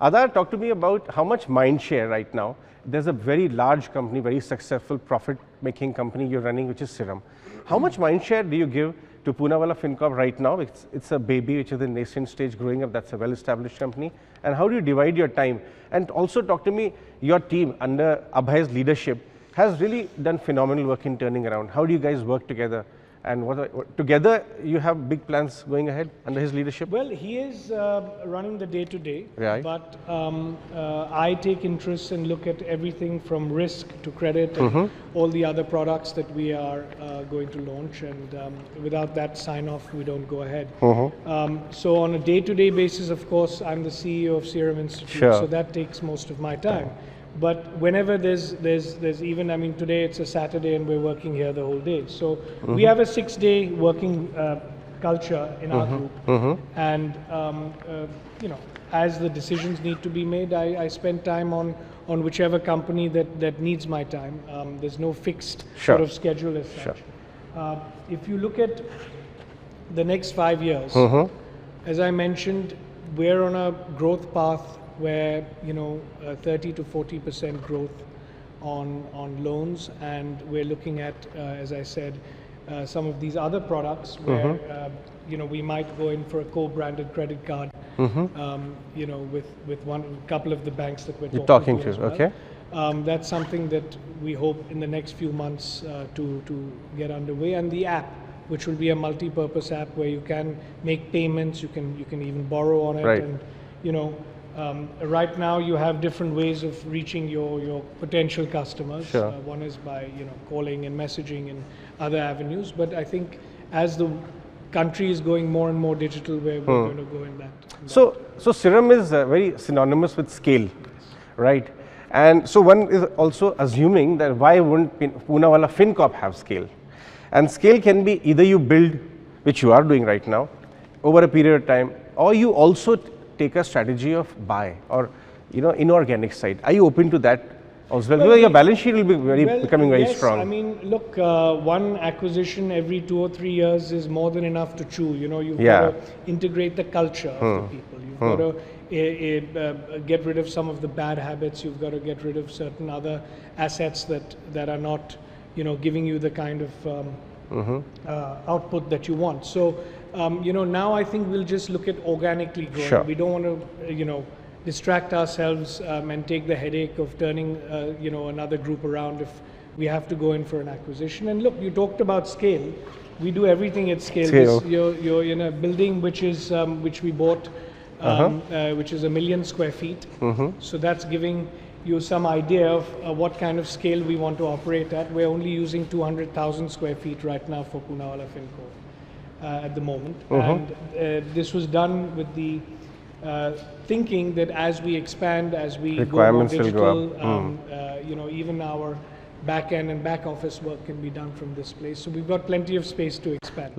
Adar, talk to me about how much mind share right now. There's a very large company, very successful profit-making company you're running, which is Serum. How much mind share do you give to Poonawalla Fincorp right now? It's a baby which is in nascent stage growing up. That's a well-established company. And how do you divide your time? And also talk to me, your team under Abhay's leadership has really done phenomenal work in turning around. How do you guys work together? And together you have big plans going ahead under his leadership? Well, he is running the day-to-day, right. But I take interest and look at everything from risk to credit and all the other products that we are going to launch, and without that sign-off, we don't go ahead. So on a day-to-day basis, of course, I'm the CEO of Serum Institute, so that takes most of my time. But whenever there's even, I mean, today it's a Saturday and we're working here the whole day. So we have a 6-day working culture in our group. And, you know, as the decisions need to be made, I spend time on whichever company that needs my time. There's no fixed sort of schedule as such. If you look at the next 5 years, as I mentioned, we're on a growth path where, you know, 30 to 40% growth on loans, and we're looking at, as I said, some of these other products where, you know, we might go in for a co-branded credit card, you know, with one couple of the banks that we're talking to as well. Okay. That's something that we hope in the next few months to get underway, and the app, which will be a multi-purpose app where you can make payments, you can even borrow on it, and, you know, right now you have different ways of reaching your potential customers. One is by, you know, calling and messaging and other avenues, but I think as the country is going more and more digital, we're going to go in that. So Serum is very synonymous with scale, right? And so one is also assuming that why wouldn't Poonawalla Fincorp have scale? And scale can be either you build, which you are doing right now, over a period of time, or you also take a strategy of buy or, you know, inorganic side. Are you open to that as well? Because your balance sheet will be becoming very strong. I mean, look, one acquisition every 2 or 3 years is more than enough to chew. You know, you've got to integrate the culture of the people. You've got to get rid of some of the bad habits. You've got to get rid of certain other assets that are not, you know, giving you the kind of output that you want. So, you know, now I think we'll just look at organically growing. We don't want to, you know, distract ourselves and take the headache of turning, you know, another group around if we have to go in for an acquisition. And look, you talked about scale. We do everything at scale. You're in a building which we bought, which is 1 million square feet. So that's giving you some idea of what kind of scale we want to operate at. We're only using 200,000 square feet right now for Poonawalla Fincorp at the moment. And this was done with the thinking that as we expand, as we go more digital, you know, even our back end and back office work can be done from this place. So we've got plenty of space to expand.